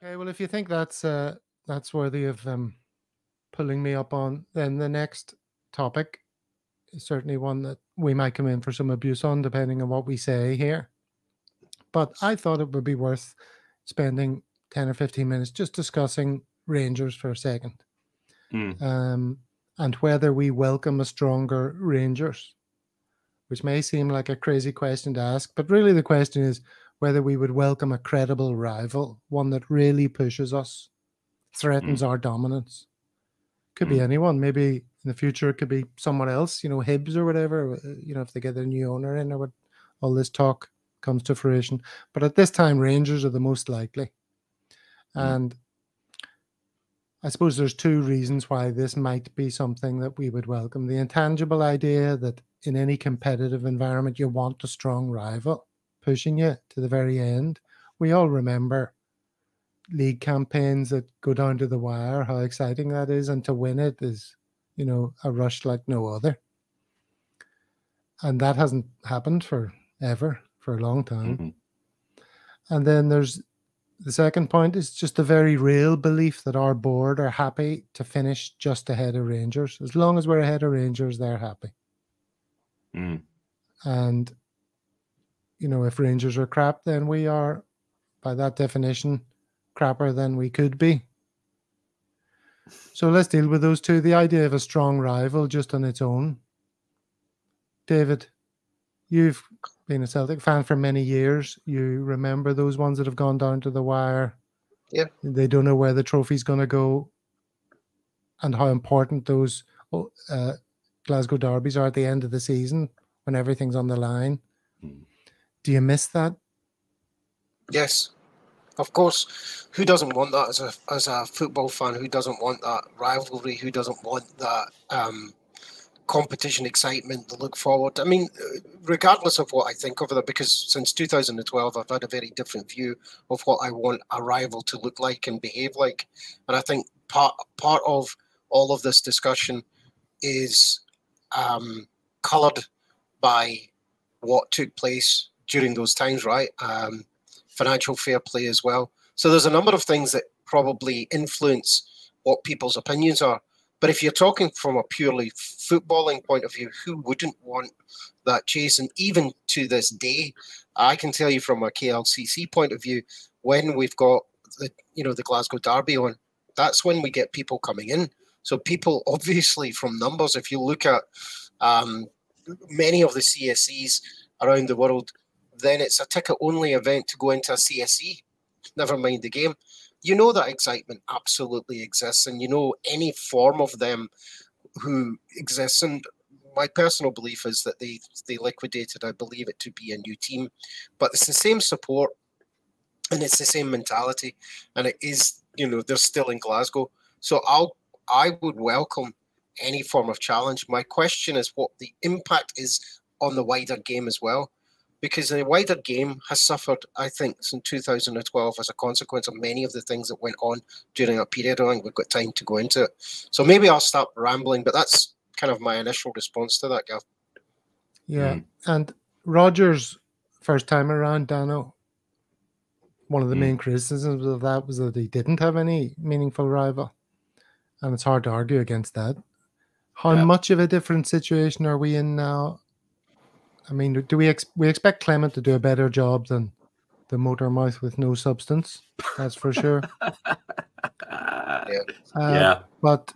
Okay, well, if you think that's worthy of pulling me up on, then the next topic is certainly one that we might come in for some abuse on, depending on what we say here. But I thought it would be worth spending 10 or 15 minutes just discussing Rangers for a second, and whether we welcome a stronger Rangers, which may seem like a crazy question to ask, but really the question is whether we would welcome a credible rival, one that really pushes us, threatens our dominance. Could be anyone. Maybe in the future it could be someone else, Hibs or whatever, if they get a new owner in, or what, all this talk comes to fruition. But at this time, Rangers are the most likely. And I suppose there's two reasons why this might be something that we would welcome. The intangible idea that in any competitive environment, you want a strong rival pushing you to the very end. We all remember league campaigns that go down to the wire, how exciting that is. And to win it is, a rush like no other. And that hasn't happened for a long time. And then there's the second point is just a very real belief that our board are happy to finish just ahead of Rangers. As long as we're ahead of Rangers, they're happy. And, if Rangers are crap, then we are, by that definition, crapper than we could be. So let's deal with those two. The idea of a strong rival just on its own. David, you've been a Celtic fan for many years. You remember those ones that have gone down to the wire. Yeah. They don't know where the trophy's going to go and how important those Glasgow derbies are at the end of the season when everything's on the line. Do you miss that? Yes, of course. Who doesn't want that as a football fan? Who doesn't want that rivalry? Who doesn't want that competition excitement to look forward? I mean, regardless of what I think of it, because since 2012 I've had a very different view of what I want a rival to look like and behave like. And I think part of all of this discussion is coloured by what took place during those times, right? Financial fair play as well. So there's a number of things that probably influence what people's opinions are. But if you're talking from a purely footballing point of view, who wouldn't want that chase? And even to this day, I can tell you from a KLCC point of view, when we've got the Glasgow Derby on, that's when we get people coming in. So people, obviously, from numbers, if you look at many of the CSEs around the world, then it's a ticket-only event to go into a CSE, never mind the game. That excitement absolutely exists, and any form of them who exists. And my personal belief is that they liquidated, I believe it to be a new team, but it's the same support and it's the same mentality, and it is, they're still in Glasgow. So I would welcome any form of challenge. My question is what the impact is on the wider game as well. Because the wider game has suffered, I think, since 2012 as a consequence of many of the things that went on during that period. I don't think we've got time to go into it. So maybe I'll stop rambling, but that's kind of my initial response to that, Gav. Yeah. And Rodgers' first time around, Dano, one of the main criticisms of that was that he didn't have any meaningful rival. And it's hard to argue against that. How much of a different situation are we in now? I mean, do we expect Clement to do a better job than the motor mouth with no substance? That's for sure. But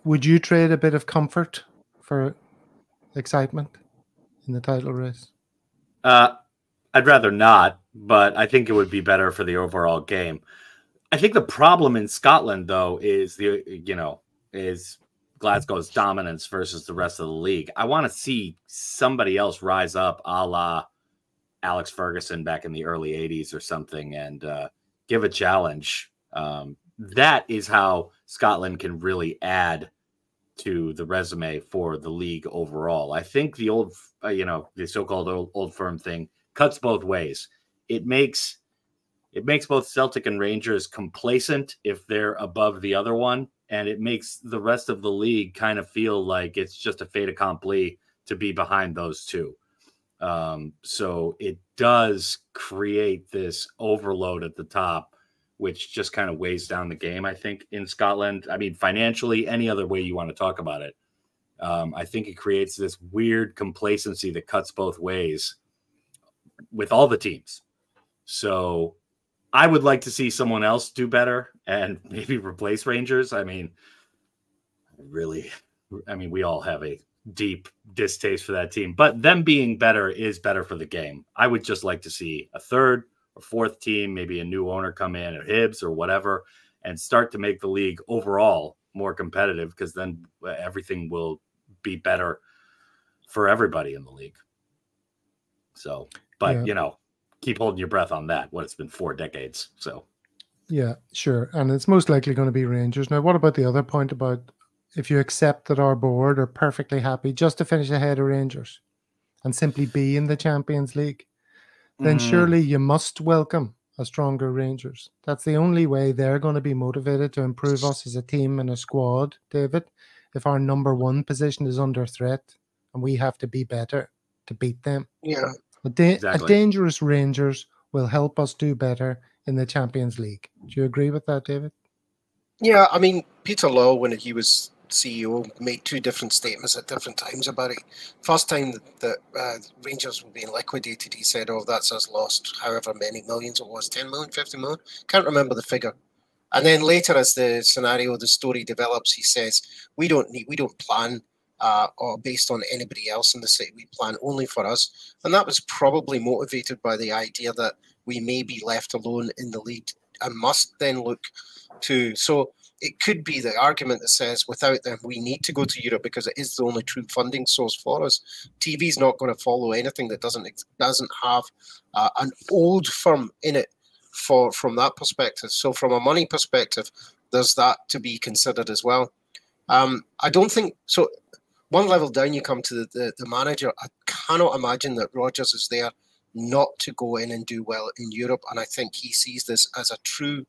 would you trade a bit of comfort for excitement in the title race? I'd rather not, but I think it would be better for the overall game. I think the problem in Scotland, though, is is Glasgow's dominance versus the rest of the league. I want to see somebody else rise up, a la Alex Ferguson back in the early 80s or something, and give a challenge. That is how Scotland can really add to the resume for the league overall. I think the old, the so-called old firm thing cuts both ways. It makes both Celtic and Rangers complacent if they're above the other one, and it makes the rest of the league kind of feel like it's just a fait accompli to be behind those two. So it does create this overload at the top which just kind of weighs down the game, I think, in Scotland. I mean, financially, any other way you want to talk about it. I think it creates this weird complacency that cuts both ways with all the teams. So I would like to see someone else do better and maybe replace Rangers. I mean, we all have a deep distaste for that team, but them being better is better for the game. I would just like to see a third or fourth team, maybe a new owner come in, or Hibs or whatever, and start to make the league overall more competitive, because then everything will be better for everybody in the league. So, but keep holding your breath on that. It's been 4 decades. So, yeah, sure. And it's most likely going to be Rangers. Now, what about the other point about if you accept that our board are perfectly happy just to finish ahead of Rangers and simply be in the Champions League, then surely you must welcome a stronger Rangers. That's the only way they're going to be motivated to improve us as a team and a squad, David. If our number 1 position is under threat and we have to be better to beat them. Yeah. A dangerous Rangers will help us do better in the Champions League. Do you agree with that, David? Yeah, I mean, Peter Law, when he was CEO, made 2 different statements at different times about it. First time that Rangers were being liquidated, he said, "Oh, that's us lost however many millions it was, 10 million, 50 million? Can't remember the figure." And then later, as the story develops, he says, we don't plan or based on anybody else in the city. We plan only for us. And that was probably motivated by the idea that we may be left alone in the league and must then look to. So it could be the argument that says, without them, we need to go to Europe because it is the only true funding source for us. TV is not going to follow anything that doesn't have an old firm in it from that perspective. So from a money perspective, there's that to be considered as well. I don't think so. One level down, you come to the manager. I cannot imagine that Rodgers is there not to go in and do well in Europe, and I think he sees this as a true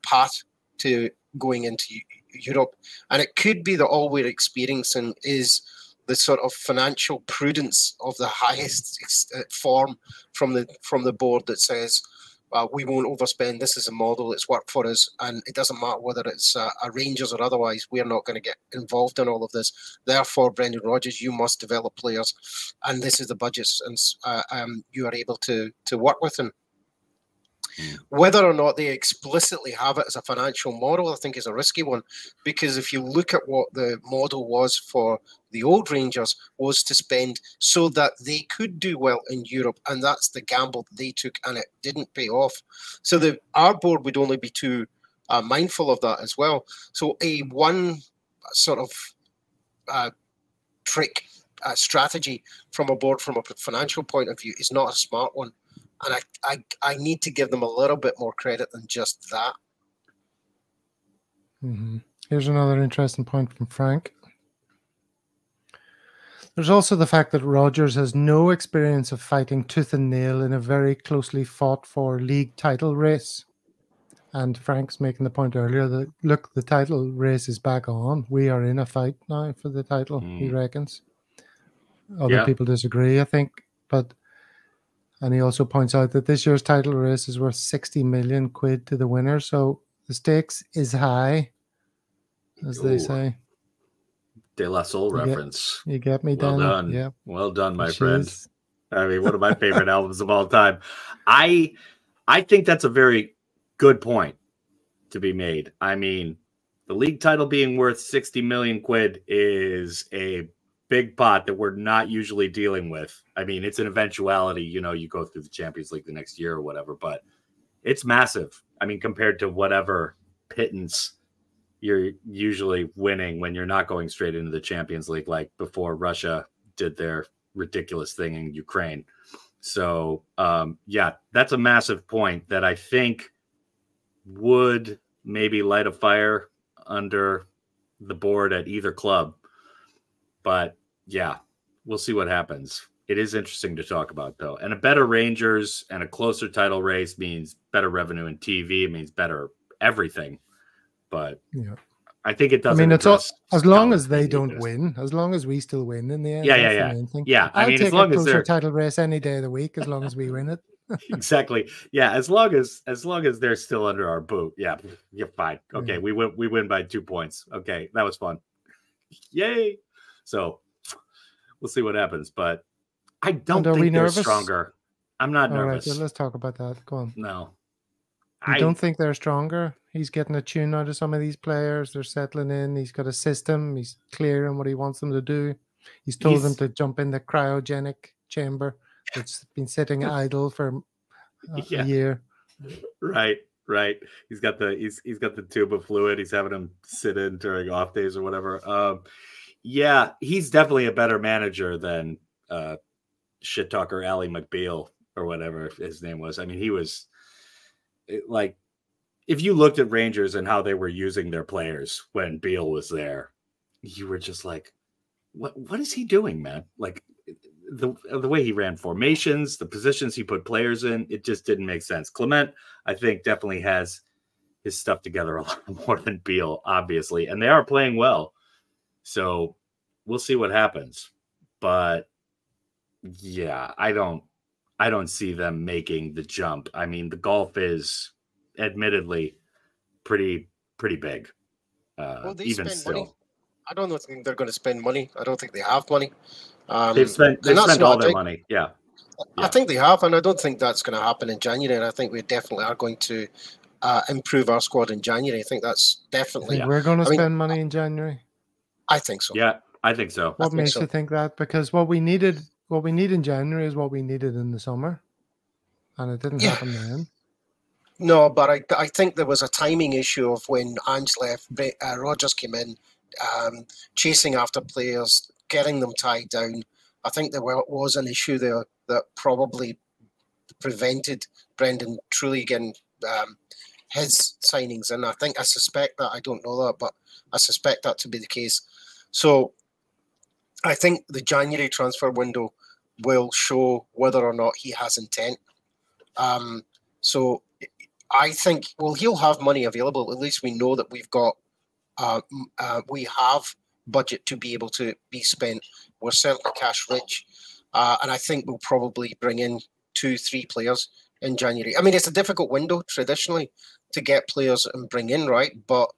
path to going into Europe. And it could be that all we're experiencing is the sort of financial prudence of the highest form from the board that says, we won't overspend. This is a model. It's worked for us. And it doesn't matter whether it's a Rangers or otherwise. We're not going to get involved in all of this. Therefore, Brendan Rodgers, you must develop players. And this is the budgets and you are able to work with them. Whether or not they explicitly have it as a financial model, I think is a risky one, because if you look at what the model was for the old Rangers, was to spend so that they could do well in Europe, and that's the gamble they took, and it didn't pay off. So our board would only be too mindful of that as well. So one sort of trick strategy from a board from a financial point of view is not a smart one. And I need to give them a little bit more credit than just that. Mm-hmm. Here's another interesting point from Frank. There's also the fact that Rodgers has no experience of fighting tooth and nail in a very closely fought for league title race. And Frank's making the point earlier that, look, the title race is back on. We are in a fight now for the title, he reckons. Other people disagree, I think. And he also points out that this year's title race is worth 60 million quid to the winner. So the stakes is high, as they say. De La Soul reference. You get me, Dan? Well done. Yeah. Well done, my friend. I mean, one of my favorite albums of all time. I think that's a very good point to be made. I mean, the league title being worth 60 million quid is a big pot that we're not usually dealing with. I mean, it's an eventuality, you go through the Champions League the next year or whatever, but it's massive. I mean, compared to whatever pittance you're usually winning when you're not going straight into the Champions League, like before Russia did their ridiculous thing in Ukraine. So, that's a massive point that I think would maybe light a fire under the board at either club. But we'll see what happens. It is interesting to talk about, though. And a better Rangers and a closer title race means better revenue in TV. It means better everything. But I think it doesn't. I mean, it's all, as long as they don't win, as long as we still win in the end. Yeah. The main thing. Yeah, I'll take as long a as closer title race any day of the week, as long as we win it. Exactly. Yeah, as long as they're still under our boot, yeah, you're fine. Okay, we win by 2 points. Okay, that was fun. Yay! So we'll see what happens, but I don't think they're stronger. I'm not nervous. All right, let's talk about that. Go on. No, I don't think they're stronger. He's getting a tune out of some of these players. They're settling in. He's got a system. He's clear on what he wants them to do. He's told them to jump in the cryogenic chamber that's been sitting idle for a year. Right. He's got the tube of fluid. He's having him sit in during off days or whatever. Yeah, he's definitely a better manager than shit talker Ally McBeal or whatever his name was. I mean, he was like, if you looked at Rangers and how they were using their players when Beal was there, you were just like, what is he doing, man? Like the way he ran formations, the positions he put players in, it just didn't make sense. Clement, I think, definitely has his stuff together a lot more than Beal, obviously, and they are playing well. So we'll see what happens. But yeah, I don't see them making the jump. I mean, the gulf is admittedly pretty big. Well, they even spend still. money. I don't think they're going to spend money. I don't think they have money. They've spent all their money. Yeah. I think they have, and I don't think that's going to happen in January. And I think we definitely are going to improve our squad in January. I think that's definitely. We're going to spend money in January. I think so. Yeah, I think so. What makes you think that? Because what we need in January is what we needed in the summer, and it didn't happen then. No, but I think there was a timing issue of when Ange left. Rodgers came in, chasing after players, getting them tied down. I think there was an issue there that probably prevented Brendan truly getting his signings in. I suspect that. I don't know that, but I suspect that to be the case. So I think the January transfer window will show whether or not he has intent. So I think, well, he'll have money available. At least we know that we've got, we have budget to be able to be spent. We're certainly cash rich. And I think we'll probably bring in 2-3 players in January. I mean, it's a difficult window traditionally to get players and bring in, right? But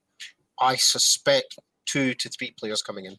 I suspect 2 to 3 players coming in.